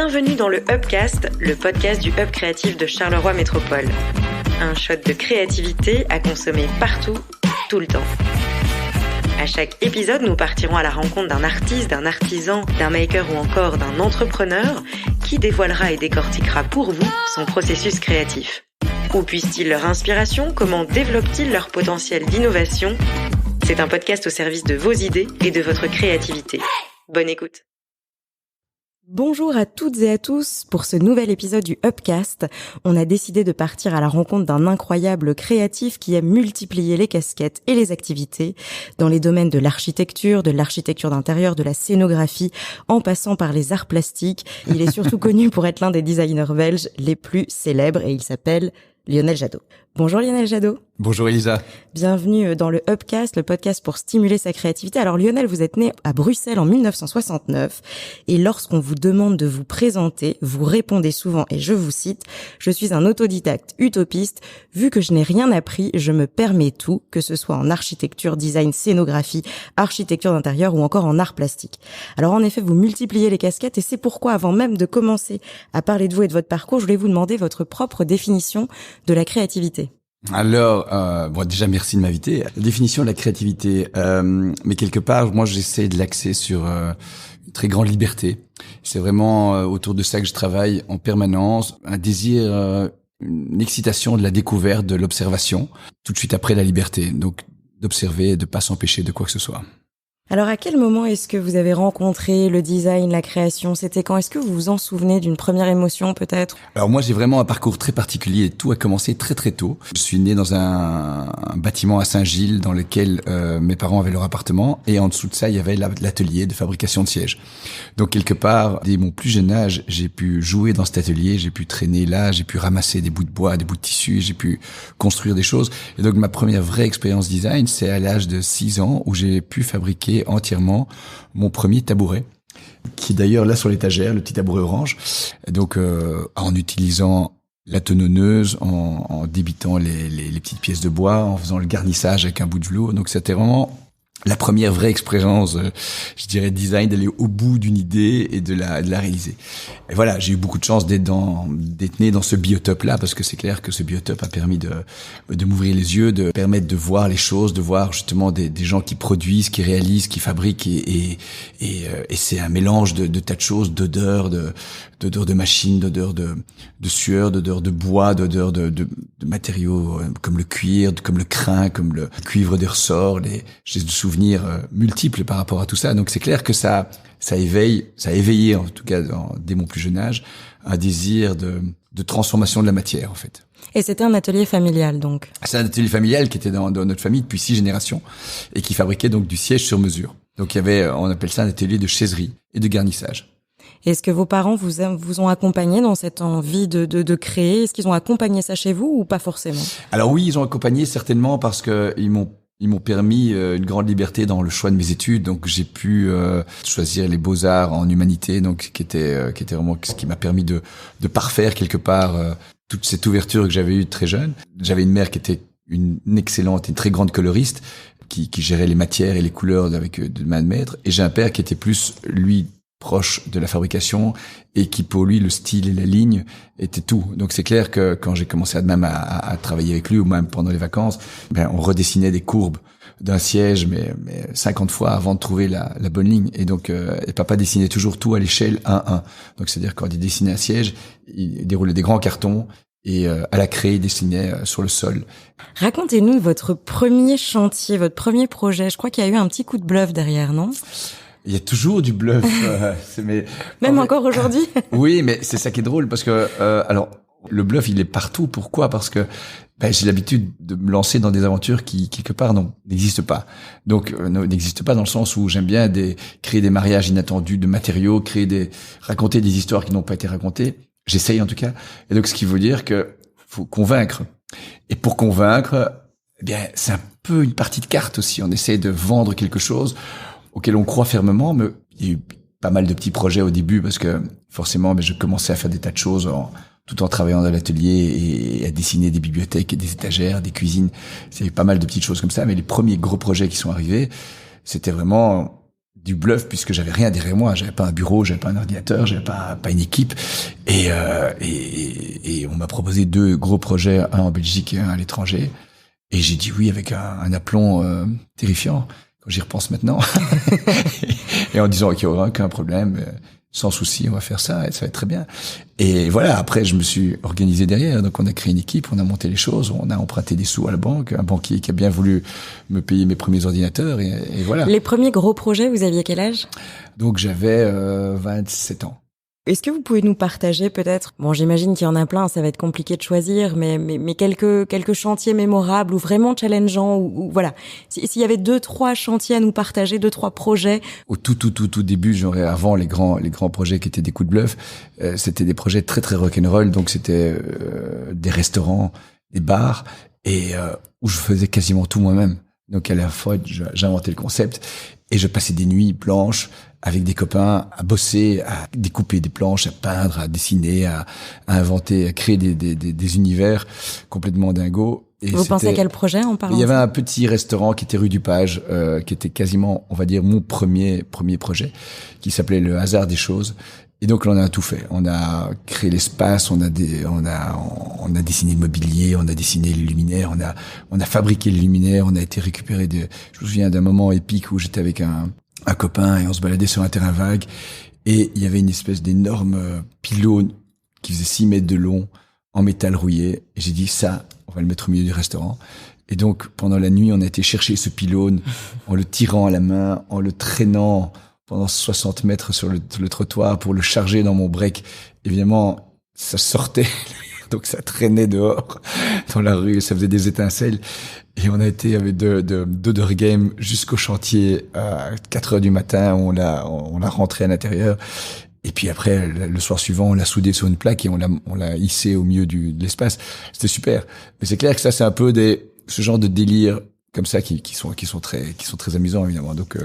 Bienvenue dans le Hubcast, le podcast du Hub créatif de Charleroi Métropole. Un shot de créativité à consommer partout, tout le temps. À chaque épisode, nous partirons à la rencontre d'un artiste, d'un artisan, d'un maker ou encore d'un entrepreneur qui dévoilera et décortiquera pour vous son processus créatif. Où puissent-ils leur inspiration? Comment développent-ils leur potentiel d'innovation? C'est un podcast au service de vos idées et de votre créativité. Bonne écoute. Bonjour à toutes et à tous. Pour ce nouvel épisode du Hubcast, on a décidé de partir à la rencontre d'un incroyable créatif qui aime multiplier les casquettes et les activités dans les domaines de l'architecture d'intérieur, de la scénographie, en passant par les arts plastiques. Il est surtout connu pour être l'un des designers belges les plus célèbres et il s'appelle Lionel Jadot. Bonjour Lionel Jadot. Bonjour Elisa. Bienvenue dans le Hubcast, le podcast pour stimuler sa créativité. Alors Lionel, vous êtes né à Bruxelles en 1969 et lorsqu'on vous demande de vous présenter, vous répondez souvent, et je vous cite, « Je suis un autodidacte utopiste. Vu que je n'ai rien appris, je me permets tout, que ce soit en architecture, design, scénographie, architecture d'intérieur ou encore en art plastique. » Alors en effet, vous multipliez les casquettes et c'est pourquoi avant même de commencer à parler de vous et de votre parcours, je voulais vous demander votre propre définition de la créativité. Alors, déjà merci de m'inviter. La définition de la créativité, mais quelque part, moi j'essaie de l'axer sur une très grande liberté. C'est vraiment autour de ça que je travaille en permanence. Un désir, une excitation de la découverte, de l'observation, tout de suite après la liberté. Donc d'observer, de pas s'empêcher de quoi que ce soit. Alors à quel moment est-ce que vous avez rencontré le design, la création? C'était quand? Est-ce que vous vous en souvenez d'une première émotion peut-être? Alors moi j'ai vraiment un parcours très particulier. Tout a commencé très très tôt. Je suis né dans un bâtiment à Saint-Gilles dans lequel mes parents avaient leur appartement et en dessous de ça il y avait l'atelier de fabrication de sièges. Donc quelque part dès mon plus jeune âge j'ai pu jouer dans cet atelier, j'ai pu traîner là, j'ai pu ramasser des bouts de bois, des bouts de tissu, j'ai pu construire des choses. Et donc ma première vraie expérience design c'est à l'âge de 6 ans où j'ai pu fabriquer entièrement mon premier tabouret qui est d'ailleurs là sur l'étagère, le petit tabouret orange. Donc en utilisant la tenonneuse, en débitant les petites pièces de bois, en faisant le garnissage avec un bout de velours. Donc c'était vraiment la première vraie expérience, je dirais design, d'aller au bout d'une idée et de la réaliser. Et voilà, j'ai eu beaucoup de chance d'être né dans ce biotope-là, parce que c'est clair que ce biotope a permis de m'ouvrir les yeux, de permettre de voir les choses, de voir justement des gens qui produisent, qui réalisent, qui fabriquent, et c'est un mélange de tas de choses, d'odeurs, d'odeurs de machines, d'odeurs de sueur, d'odeurs de bois, d'odeurs de matériaux comme le cuir, comme le crin, comme le cuivre des ressorts, j'ai de souvenirs multiples par rapport à tout ça. Donc c'est clair que ça a éveillé en tout cas dès mon plus jeune âge un désir de transformation de la matière en fait. Et c'était un atelier familial donc. C'est un atelier familial qui était dans notre famille depuis 6 générations et qui fabriquait donc du siège sur mesure. Donc il y avait, on appelle ça un atelier de chaiserie et de garnissage. Est-ce que vos parents vous ont accompagné dans cette envie de créer? Est-ce qu'ils ont accompagné ça chez vous ou pas forcément? Alors oui, ils ont accompagné certainement parce que ils m'ont permis une grande liberté dans le choix de mes études. Donc j'ai pu choisir les beaux-arts en humanité, donc qui était vraiment ce qui m'a permis de parfaire quelque part toute cette ouverture que j'avais eue très jeune. J'avais une mère qui était une excellente et très grande coloriste qui gérait les matières et les couleurs avec de main de maître, et j'ai un père qui était plus lui proche de la fabrication et qui pour lui le style et la ligne était tout. Donc c'est clair que quand j'ai commencé à travailler avec lui ou même pendant les vacances, on redessinait des courbes d'un siège mais 50 fois avant de trouver la bonne ligne. Et donc et papa dessinait toujours tout à l'échelle 1-1. Donc c'est-à-dire quand il dessinait un siège, il déroulait des grands cartons et à la craie il dessinait sur le sol. Racontez-nous votre premier chantier, votre premier projet. Je crois qu'il y a eu un petit coup de bluff derrière, non? Il y a toujours du bluff. Même encore aujourd'hui. Oui, mais c'est ça qui est drôle parce que alors le bluff il est partout. Pourquoi? Parce que j'ai l'habitude de me lancer dans des aventures qui quelque part n'existent pas. Donc n'existent pas dans le sens où j'aime bien créer des mariages inattendus de matériaux, raconter des histoires qui n'ont pas été racontées. J'essaye en tout cas. Et donc ce qui veut dire que faut convaincre. Et pour convaincre, c'est un peu une partie de cartes aussi. On essaie de vendre quelque chose auquel on croit fermement, mais il y a eu pas mal de petits projets au début parce que forcément, je commençais à faire des tas de choses tout en travaillant dans l'atelier et à dessiner des bibliothèques, des étagères, des cuisines. Il y a eu pas mal de petites choses comme ça, mais les premiers gros projets qui sont arrivés, c'était vraiment du bluff puisque j'avais rien derrière moi, j'avais pas un bureau, j'avais pas un ordinateur, j'avais pas une équipe et on m'a proposé 2 gros projets, un en Belgique et un à l'étranger et j'ai dit oui avec un aplomb terrifiant quand j'y repense maintenant et en disant OK, aucun problème, sans souci, on va faire ça et ça va être très bien. Et voilà, après je me suis organisé derrière, donc on a créé une équipe, on a monté les choses, on a emprunté des sous à la banque, un banquier qui a bien voulu me payer mes premiers ordinateurs et voilà. Les premiers gros projets, vous aviez quel âge ? Donc j'avais 27 ans. Est-ce que vous pouvez nous partager peut-être, bon j'imagine qu'il y en a plein, ça va être compliqué de choisir, mais quelques chantiers mémorables ou vraiment challengeants ou voilà. S'il y avait 2-3 chantiers à nous partager, 2-3 projets. Au tout début, avant les grands projets qui étaient des coups de bluff, c'était des projets très très rock'n'roll, donc c'était des restaurants, des bars et où je faisais quasiment tout moi-même. Donc à la fois j'inventais le concept et je passais des nuits blanches avec des copains à bosser, à découper des planches, à peindre, à dessiner, à inventer, à créer des univers complètement dingos. Et vous pensez à quel projet en parlant ? Il y avait un petit restaurant qui était rue du Page, qui était quasiment, on va dire, mon premier projet, qui s'appelait Le Hasard des choses. Et donc là, on a tout fait. On a créé l'espace, on a dessiné le mobilier, on a dessiné les luminaires, on a fabriqué les luminaires, on a été récupéré je me souviens d'un moment épique où j'étais avec un copain et on se baladait sur un terrain vague et il y avait une espèce d'énorme pylône qui faisait 6 mètres de long en métal rouillé et j'ai dit ça, on va le mettre au milieu du restaurant. Et donc pendant la nuit, on a été chercher ce pylône en le tirant à la main, en le traînant pendant 60 mètres sur le trottoir pour le charger dans mon break. Évidemment, ça sortait, donc ça traînait dehors dans la rue, ça faisait des étincelles. Et on a été avec d'Other Game jusqu'au chantier à 4h du matin, on l'a rentré à l'intérieur. Et puis après, le soir suivant, on l'a soudé sur une plaque et on l'a hissé au milieu de l'espace. C'était super. Mais c'est clair que ça, c'est un peu ce genre de délire comme ça qui sont très amusants, évidemment. Donc,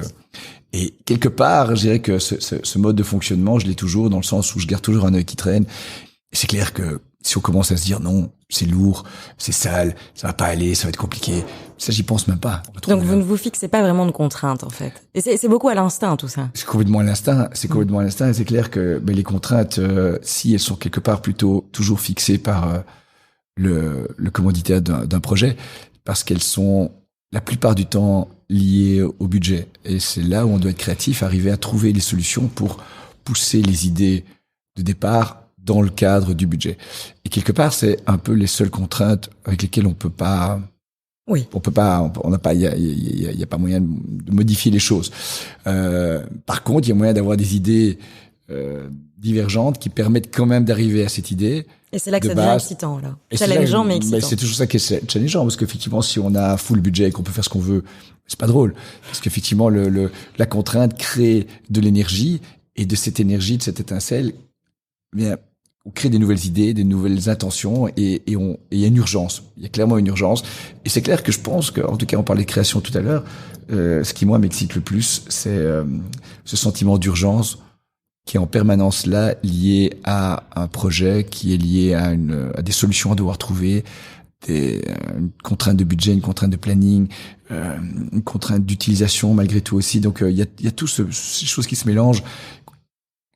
et quelque part, je dirais que ce mode de fonctionnement, je l'ai toujours dans le sens où je garde toujours un œil qui traîne. Et c'est clair que si on commence à se dire non, c'est lourd, c'est sale, ça va pas aller, ça va être compliqué, ça j'y pense même pas. Donc vous ne vous fixez pas vraiment de contraintes en fait. Et c'est beaucoup à l'instinct tout ça. C'est complètement à l'instinct, et c'est clair que les contraintes, si elles sont quelque part plutôt toujours fixées par le commanditaire d'un projet, parce qu'elles sont la plupart du temps liées au budget. Et c'est là où on doit être créatif, arriver à trouver les solutions pour pousser les idées de départ dans le cadre du budget. Et quelque part, c'est un peu les seules contraintes avec lesquelles on peut pas. Oui. On n'a pas. Il y a pas moyen de modifier les choses. Par contre, il y a moyen d'avoir des idées divergentes qui permettent quand même d'arriver à cette idée. Et c'est là que ça devient excitant, là. Challengeant, mais excitant. C'est toujours ça qui est challengeant, parce qu'effectivement, si on a full budget et qu'on peut faire ce qu'on veut, c'est pas drôle. Parce qu'effectivement, la contrainte crée de l'énergie, et de cette énergie, de cette étincelle, bien, on crée des nouvelles idées, des nouvelles intentions, et il y a une urgence. Il y a clairement une urgence. Et c'est clair que je pense que, en tout cas, on parlait de création tout à l'heure, ce qui, moi, m'excite le plus, c'est ce sentiment d'urgence qui est en permanence là, lié à un projet, qui est lié à des solutions à devoir trouver, une contrainte de budget, une contrainte de planning, une contrainte d'utilisation malgré tout aussi. Donc il y a toutes ces choses qui se mélangent,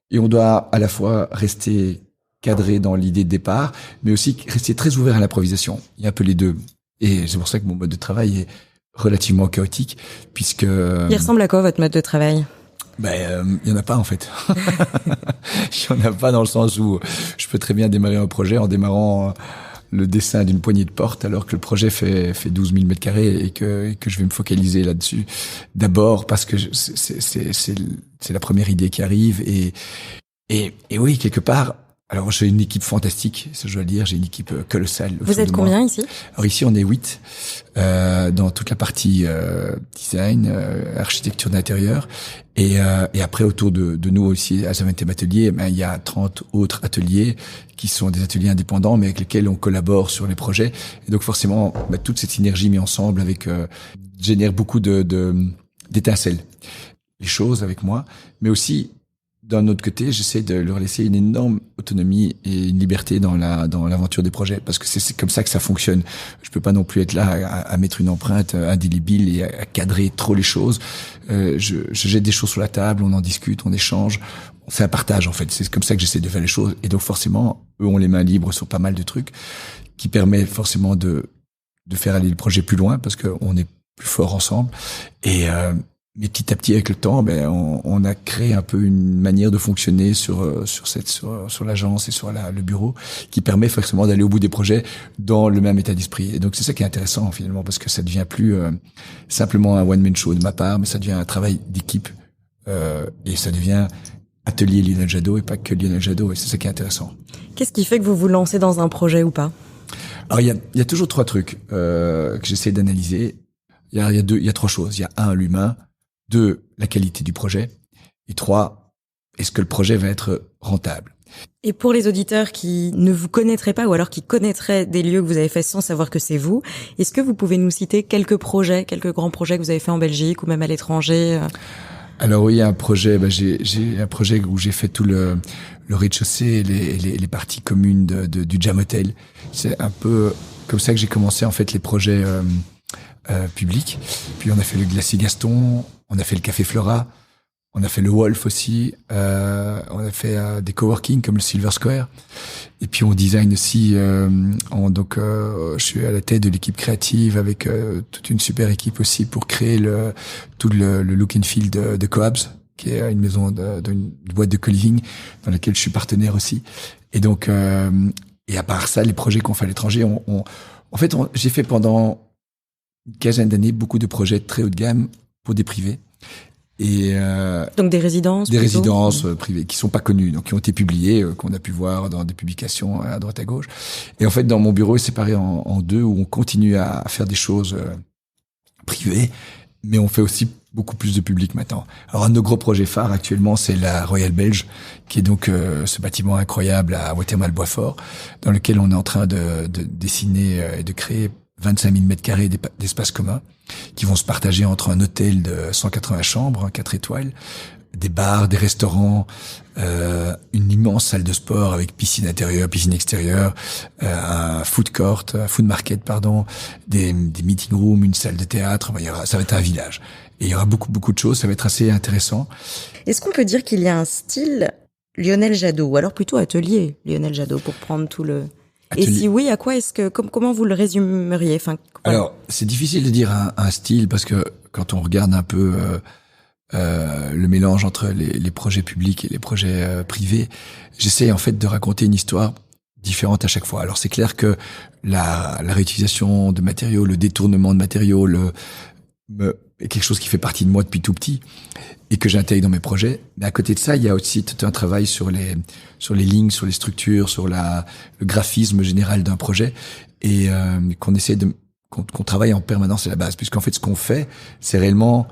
et on doit à la fois rester cadré dans l'idée de départ, mais aussi rester très ouvert à l'improvisation. Il y a un peu les deux, et c'est pour ça que mon mode de travail est relativement chaotique, puisque... Il ressemble à quoi votre mode de travail ? Il y en a pas en fait. Il y en a pas dans le sens où je peux très bien démarrer un projet en démarrant le dessin d'une poignée de porte, alors que le projet fait 12 000 mètres carrés et que je vais me focaliser là-dessus. D'abord parce que c'est la première idée qui arrive, et oui, quelque part. Alors, j'ai une équipe fantastique, ça je dois le dire, j'ai une équipe colossale. Vous êtes combien ici ? Alors ici, on est 8, dans toute la partie design, architecture d'intérieur. Et après, autour de nous aussi, à Zaventem Atelier, il y a 30 autres ateliers qui sont des ateliers indépendants, mais avec lesquels on collabore sur les projets. Et donc forcément, toute cette synergie mise ensemble génère beaucoup d'étincelles. Les choses avec moi, mais aussi d'un autre côté, j'essaie de leur laisser une énorme autonomie et une liberté dans l'aventure des projets, parce que c'est comme ça que ça fonctionne. Je peux pas non plus être là à mettre une empreinte indélébile et à cadrer trop les choses. Je jette des choses sur la table, on en discute, on échange, on fait un partage en fait. C'est comme ça que j'essaie de faire les choses. Et donc forcément, eux ont les mains libres sur pas mal de trucs, qui permet forcément de faire aller le projet plus loin, parce qu'on est plus fort ensemble. Mais petit à petit, avec le temps, on a créé un peu une manière de fonctionner sur l'agence et sur le bureau, qui permet forcément d'aller au bout des projets dans le même état d'esprit. Et donc c'est ça qui est intéressant finalement, parce que ça devient plus simplement un one-man show de ma part, mais ça devient un travail d'équipe, et ça devient atelier Lionel Jadot et pas que Lionel Jadot. Et c'est ça qui est intéressant. Qu'est-ce qui fait que vous vous lancez dans un projet ou pas? Alors il y a toujours trois trucs que j'essaie d'analyser. Il y a trois choses. Il y a un, l'humain. 2, la qualité du projet. Et 3, est-ce que le projet va être rentable? Et pour les auditeurs qui ne vous connaîtraient pas, ou alors qui connaîtraient des lieux que vous avez fait sans savoir que c'est vous, est-ce que vous pouvez nous citer quelques grands projets que vous avez fait en Belgique ou même à l'étranger? Alors oui, il y a un projet, j'ai un projet où j'ai fait tout le rez-de-chaussée et les parties communes du Jam Hotel. C'est un peu comme ça que j'ai commencé en fait les projets publics. Puis on a fait le Glacier Gaston, on a fait le Café Flora, on a fait le Wolf aussi, on a fait des coworking comme le Silver Square. Et puis on design aussi, je suis à la tête de l'équipe créative avec toute une super équipe aussi pour créer tout le look and feel de Coabs, qui est une maison d'une boîte de co-living dans laquelle je suis partenaire aussi. Et donc, et à part ça, les projets qu'on fait à l'étranger, j'ai fait pendant une quinzaine d'années beaucoup de projets très haut de gamme pour des privés. Et donc des résidences privées qui sont pas connues, donc qui ont été publiées, qu'on a pu voir dans des publications à droite à gauche. Et en fait, dans mon bureau est séparé en deux, où on continue à faire des choses privées, mais on fait aussi beaucoup plus de public maintenant. Alors un de nos gros projets phares actuellement, c'est la Royal Belge, qui est donc ce bâtiment incroyable à Watermal-Boisfort, dans lequel on est en train de dessiner et de créer 25 000 mètres carrés d'espace commun qui vont se partager entre un hôtel de 180 chambres, 4 étoiles, des bars, des restaurants, une immense salle de sport avec piscine intérieure, piscine extérieure, un food market, des meeting rooms, une salle de théâtre. Ça va être un village. Et il y aura beaucoup de choses. Ça va être assez intéressant. Est-ce qu'on peut dire qu'il y a un style Lionel Jadot, ou alors plutôt atelier Lionel Jadot, pour prendre tout le... Atelier. Et si oui, à quoi comment vous le résumeriez? Alors, c'est difficile de dire un style, parce que quand on regarde un peu le mélange entre les projets publics et les projets privés, j'essaie en fait de raconter une histoire différente à chaque fois. Alors c'est clair que la réutilisation de matériaux, le détournement de matériaux, est quelque chose qui fait partie de moi depuis tout petit et que j'intègre dans mes projets. Mais à côté de ça, il y a aussi tout un travail sur les lignes, sur les structures, sur le graphisme général d'un projet, et qu'on travaille en permanence à la base, puisqu'en fait ce qu'on fait, c'est réellement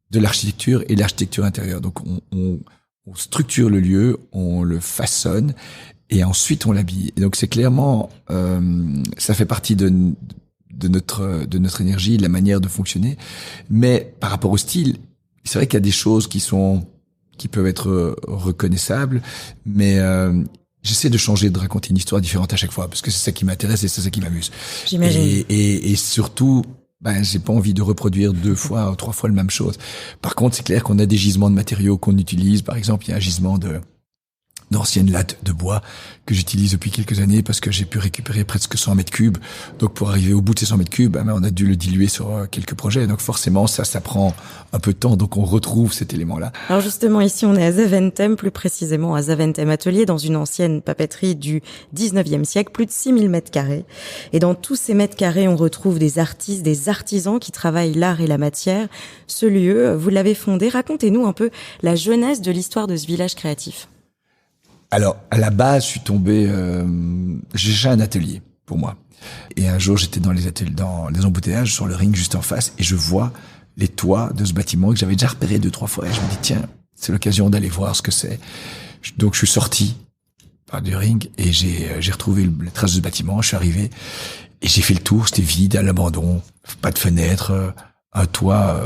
de l'architecture et l'architecture intérieure. Donc on structure le lieu, on le façonne et ensuite on l'habille. Et donc c'est clairement ça fait partie de notre énergie, de la manière de fonctionner. Mais par rapport au style, c'est vrai qu'il y a des choses qui peuvent être reconnaissables, mais j'essaie de changer, de raconter une histoire différente à chaque fois, parce que c'est ça qui m'intéresse et c'est ça qui m'amuse. J'imagine. Et surtout, j'ai pas envie de reproduire 2 fois ou 3 fois la même chose. Par contre, c'est clair qu'on a des gisements de matériaux qu'on utilise. Par exemple, il y a un gisement d'anciennes lattes de bois que j'utilise depuis quelques années, parce que j'ai pu récupérer presque 100 mètres cubes. Donc pour arriver au bout de ces 100 mètres cubes, on a dû le diluer sur quelques projets. Donc forcément, ça prend un peu de temps. Donc on retrouve cet élément-là. Alors justement, ici on est à Zaventem, plus précisément à Zaventem Atelier, dans une ancienne papeterie du 19e siècle, plus de 6000 mètres carrés. Et dans tous ces mètres carrés, on retrouve des artistes, des artisans qui travaillent l'art et la matière. Ce lieu, vous l'avez fondé. Racontez-nous un peu la genèse de l'histoire de ce village créatif. Alors, à la base, je suis tombé... j'ai un atelier, pour moi. Et un jour, j'étais dans les embouteillages, sur le ring, juste en face, et je vois les toits de ce bâtiment que j'avais déjà repéré 2-3 fois. Et je me dis, tiens, c'est l'occasion d'aller voir ce que c'est. Donc, je suis sorti par du ring, et j'ai retrouvé les traces de ce bâtiment. Je suis arrivé, et j'ai fait le tour. C'était vide, à l'abandon, pas de fenêtre, un toit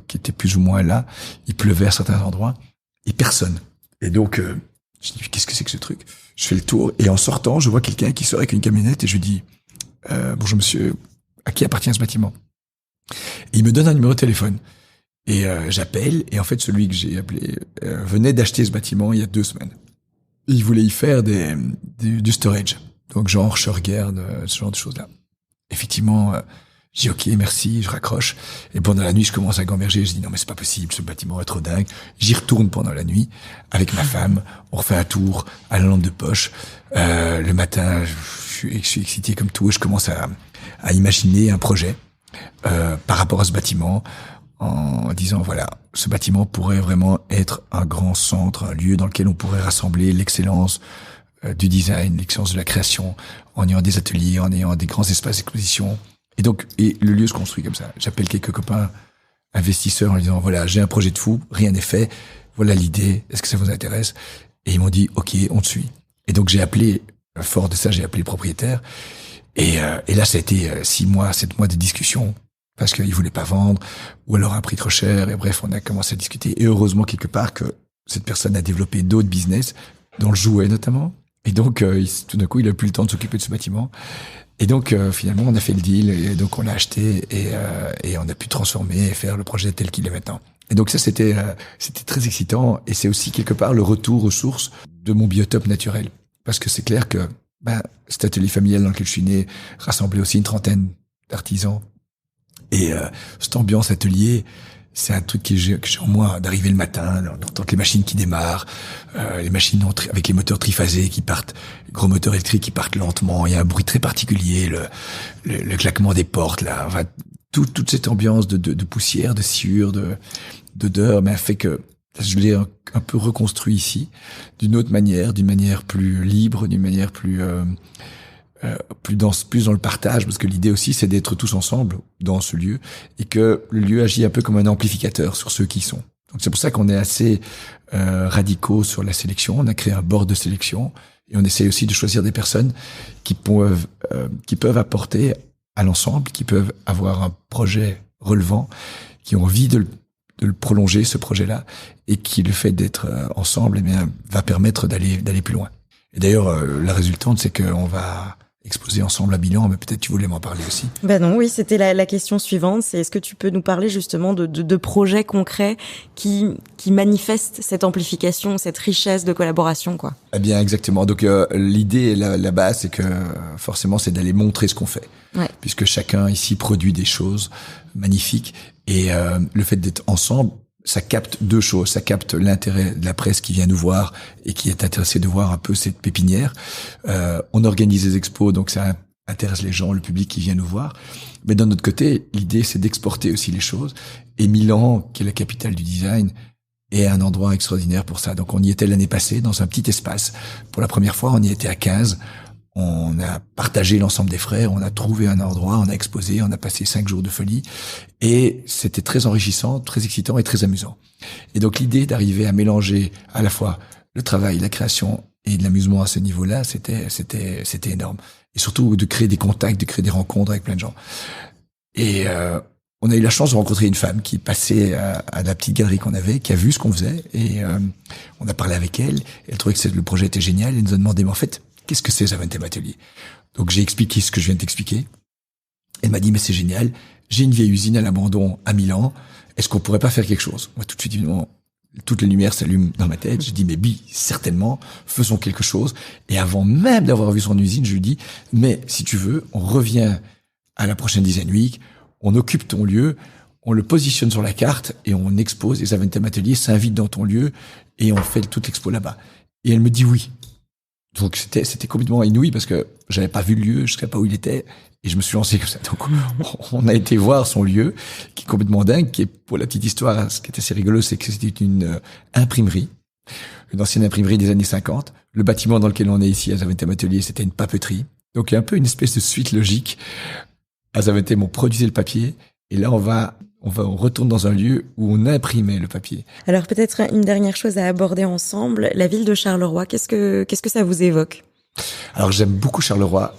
qui était plus ou moins là. Il pleuvait à certains endroits, et personne. Et donc, je dis, qu'est-ce que c'est que ce truc? Je fais le tour, et en sortant, je vois quelqu'un qui sort avec une camionnette, et je lui dis, bonjour monsieur, à qui appartient ce bâtiment? Et il me donne un numéro de téléphone. Et j'appelle, et en fait, celui que j'ai appelé venait d'acheter ce bâtiment il y a 2 semaines. Il voulait y faire du storage. Donc genre, je regarde ce genre de choses-là. Effectivement, je dis ok, merci, je raccroche. Et pendant la nuit, je commence à gamberger. Je dis non, mais c'est pas possible, ce bâtiment est trop dingue. J'y retourne pendant la nuit avec ma femme. On refait un tour à la lampe de poche. Le matin, je suis excité comme tout, et je commence à imaginer un projet par rapport à ce bâtiment, en disant voilà, ce bâtiment pourrait vraiment être un grand centre, un lieu dans lequel on pourrait rassembler l'excellence du design, l'excellence de la création, en ayant des ateliers, en ayant des grands espaces d'exposition. Et donc, le lieu se construit comme ça. J'appelle quelques copains investisseurs en leur disant voilà, j'ai un projet de fou, rien n'est fait, voilà l'idée, est-ce que ça vous intéresse? Et ils m'ont dit ok, on te suit. Et donc j'ai appelé, fort de ça, j'ai appelé le propriétaire. Et là, ça a été 6 mois, 7 mois de discussion, parce qu'il voulait pas vendre, ou alors un prix trop cher, et bref, on a commencé à discuter. Et heureusement, quelque part, que cette personne a développé d'autres business, dans le jouet notamment. Et donc, tout d'un coup, il a plus le temps de s'occuper de ce bâtiment. Et donc, finalement, on a fait le deal, et donc on l'a acheté, et on a pu transformer et faire le projet tel qu'il est maintenant. Et donc ça, c'était très excitant, et c'est aussi quelque part le retour aux sources de mon biotope naturel. Parce que c'est clair que cet atelier familial dans lequel je suis né rassemblait aussi une trentaine d'artisans. Et cette ambiance atelier, c'est un truc que j'ai en moi, d'arriver le matin, d'entendre les machines qui démarrent, les machines avec les moteurs triphasés qui partent, les gros moteurs électriques qui partent lentement. Il y a un bruit très particulier, le claquement des portes, là. Enfin, toute cette ambiance de poussière, de sciure, d'odeur, mais fait que je l'ai un peu reconstruit ici, d'une autre manière, d'une manière plus libre, d'une manière plus dans le partage, parce que l'idée aussi, c'est d'être tous ensemble dans ce lieu, et que le lieu agit un peu comme un amplificateur sur ceux qui y sont. Donc c'est pour ça qu'on est assez radicaux sur la sélection. On a créé un board de sélection, et on essaie aussi de choisir des personnes qui peuvent apporter à l'ensemble, qui peuvent avoir un projet relevant, qui ont envie de le prolonger, ce projet-là, et qui, le fait d'être ensemble, eh bien, va permettre d'aller plus loin. Et d'ailleurs, la résultante, c'est qu'on va exposer ensemble à Milan, mais peut-être tu voulais m'en parler aussi. Non, oui, c'était la question suivante. C'est est-ce que tu peux nous parler justement de projets concrets qui manifestent cette amplification, cette richesse de collaboration, quoi? Eh bien, exactement. Donc, l'idée là-bas, c'est que forcément, c'est d'aller montrer ce qu'on fait. Ouais. Puisque chacun ici produit des choses magnifiques. Et le fait d'être ensemble, ça capte 2 choses. Ça capte l'intérêt de la presse qui vient nous voir et qui est intéressée de voir un peu cette pépinière. On organise des expos, donc ça intéresse les gens, le public qui vient nous voir. Mais d'un autre côté, l'idée, c'est d'exporter aussi les choses. Et Milan, qui est la capitale du design, est un endroit extraordinaire pour ça. Donc on y était l'année passée, dans un petit espace. Pour la première fois, on y était à 15. On a partagé l'ensemble des frais, on a trouvé un endroit, on a exposé, on a passé 5 jours de folie, et c'était très enrichissant, très excitant et très amusant. Et donc l'idée d'arriver à mélanger à la fois le travail, la création et de l'amusement à ce niveau-là, c'était énorme. Et surtout de créer des contacts, de créer des rencontres avec plein de gens. Et on a eu la chance de rencontrer une femme qui passait à la petite galerie qu'on avait, qui a vu ce qu'on faisait, et on a parlé avec elle. Elle trouvait que le projet était génial. Elle nous a demandé, mais en fait, qu'est-ce que c'est Zaventem Atelier? Donc j'ai expliqué ce que je viens de t'expliquer. Elle m'a dit, mais c'est génial, j'ai une vieille usine à l'abandon à Milan, est-ce qu'on pourrait pas faire quelque chose? Moi tout de suite, évidemment, toutes les lumières s'allument dans ma tête. J'ai dit, mais certainement, faisons quelque chose. Et avant même d'avoir vu son usine, je lui dis, mais si tu veux, on revient à la prochaine Design Week, on occupe ton lieu, on le positionne sur la carte et on expose, et Zaventem Atelier s'invite dans ton lieu et on fait toute l'expo là-bas. Et elle me dit oui. Donc c'était complètement inouï parce que j'avais pas vu le lieu, je savais pas où il était, et je me suis lancé comme ça. Donc on a été voir son lieu, qui est complètement dingue, qui est, pour la petite histoire, ce qui est assez rigolo, c'est que c'était une imprimerie, une ancienne imprimerie des années 50. Le bâtiment dans lequel on est ici à Zaventem Atelier, c'était une papeterie. Donc il y a un peu une espèce de suite logique. À Zaventem, on produisait le papier, et là on retourne dans un lieu où on imprimait le papier. Alors peut-être une dernière chose à aborder ensemble, la ville de Charleroi, qu'est-ce que ça vous évoque? Alors j'aime beaucoup Charleroi,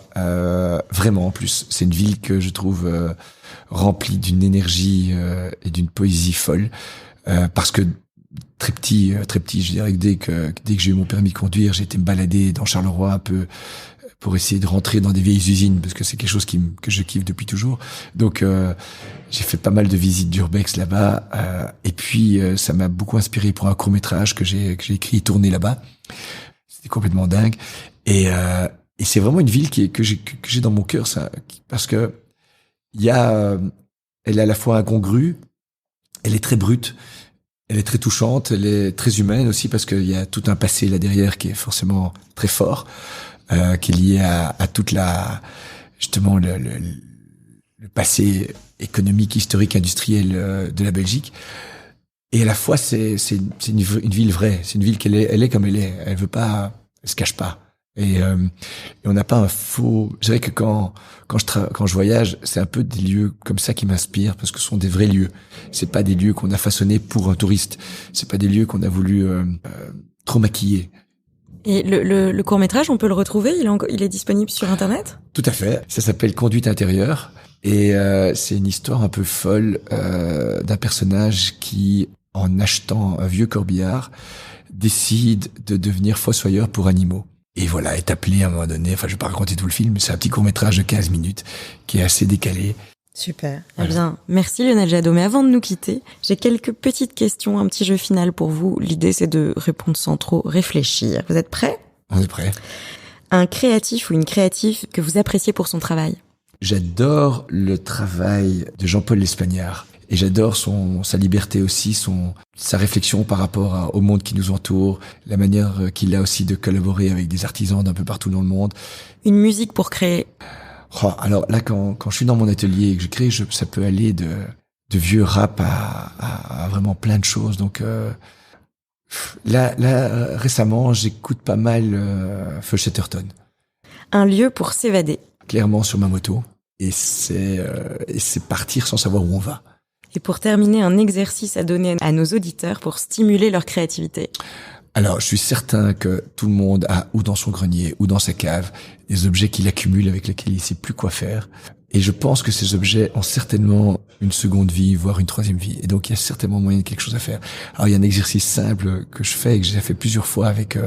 vraiment en plus. C'est une ville que je trouve remplie d'une énergie et d'une poésie folle, parce que très petit, je dirais que dès que j'ai eu mon permis de conduire, j'ai été me balader dans Charleroi un peu pour essayer de rentrer dans des vieilles usines, parce que c'est quelque chose que je kiffe depuis toujours. Donc j'ai fait pas mal de visites d'urbex là-bas, et puis ça m'a beaucoup inspiré pour un court-métrage que j'ai écrit et tourné là-bas. C'était complètement dingue, et c'est vraiment une ville que j'ai dans mon cœur, ça, parce que elle est à la fois incongrue, elle est très brute, elle est très touchante, elle est très humaine aussi, parce qu'il y a tout un passé là derrière qui est forcément très fort, qui est lié à toute justement le passé économique, historique, industriel de la Belgique. Et à la fois, c'est une ville vraie, c'est une ville elle est comme elle est, elle se cache pas. Et on n'a pas un faux. Je dirais que quand je voyage, c'est un peu des lieux comme ça qui m'inspirent, parce que ce sont des vrais lieux. C'est pas des lieux qu'on a façonnés pour un touriste. C'est pas des lieux qu'on a voulu trop maquiller. Et le court-métrage, on peut le retrouver? Il est disponible sur Internet? Tout à fait. Ça s'appelle Conduite intérieure, et c'est une histoire un peu folle d'un personnage qui, en achetant un vieux corbillard, décide de devenir fossoyeur pour animaux. Et voilà, est appelé à un moment donné, enfin je vais pas raconter tout le film, mais c'est un petit court-métrage de 15 minutes qui est assez décalé. Super. Voilà. Eh bien, merci Lionel Jadot. Mais avant de nous quitter, j'ai quelques petites questions, un petit jeu final pour vous. L'idée, c'est de répondre sans trop réfléchir. Vous êtes prêts? On est prêts. Un créatif ou une créative que vous appréciez pour son travail? J'adore le travail de Jean-Paul Lespagnard. Et j'adore sa liberté aussi, sa réflexion par rapport au monde qui nous entoure, la manière qu'il a aussi de collaborer avec des artisans d'un peu partout dans le monde. Une musique pour créer? Alors là, quand je suis dans mon atelier et que je crée, ça peut aller de vieux rap à vraiment plein de choses. Donc là récemment, j'écoute pas mal Full Chatterton. Un lieu pour s'évader? Clairement sur ma moto. Et c'est partir sans savoir où on va. Et pour terminer, un exercice à donner à nos auditeurs pour stimuler leur créativité? Alors, je suis certain que tout le monde a, ou dans son grenier, ou dans sa cave, des objets qu'il accumule avec lesquels il sait plus quoi faire. Et je pense que ces objets ont certainement une seconde vie, voire une troisième vie. Et donc, il y a certainement moyen de quelque chose à faire. Alors, il y a un exercice simple que je fais et que j'ai fait plusieurs fois avec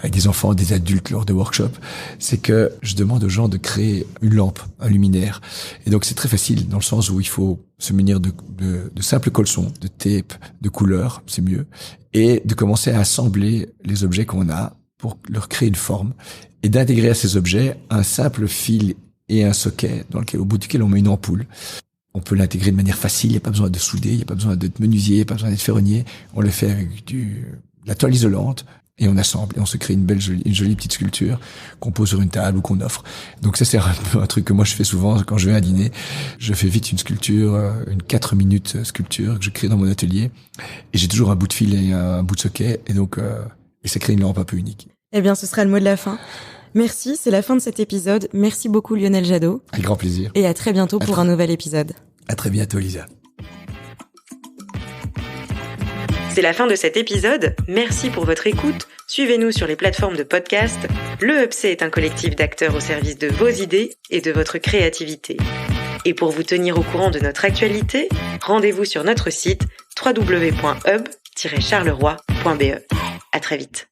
des enfants, des adultes lors de workshops. C'est que je demande aux gens de créer une lampe, un luminaire. Et donc, c'est très facile dans le sens où il faut se munir de simples colsons, de tape, de couleurs, c'est mieux. Et de commencer à assembler les objets qu'on a pour leur créer une forme. Et d'intégrer à ces objets un simple fil et un socket au bout duquel on met une ampoule. On peut l'intégrer de manière facile, il n'y a pas besoin de souder, il n'y a pas besoin d'être menuisier, il n'y a pas besoin d'être ferronnier. On le fait avec de la toile isolante et on assemble et on se crée une jolie petite sculpture qu'on pose sur une table ou qu'on offre. Donc ça, c'est un truc que moi je fais souvent quand je vais à un dîner. Je fais vite une sculpture, une 4 minutes sculpture que je crée dans mon atelier et j'ai toujours un bout de fil et un bout de socket et donc et ça crée une lampe un peu unique. Eh bien, ce sera le mot de la fin. Merci, c'est la fin de cet épisode. Merci beaucoup Lionel Jadot. Avec grand plaisir. Et à très bientôt pour un nouvel épisode. À très bientôt Lisa. C'est la fin de cet épisode. Merci pour votre écoute. Suivez-nous sur les plateformes de podcast. Le UPC est un collectif d'acteurs au service de vos idées et de votre créativité. Et pour vous tenir au courant de notre actualité, rendez-vous sur notre site www.hub-charleroi.be. À très vite.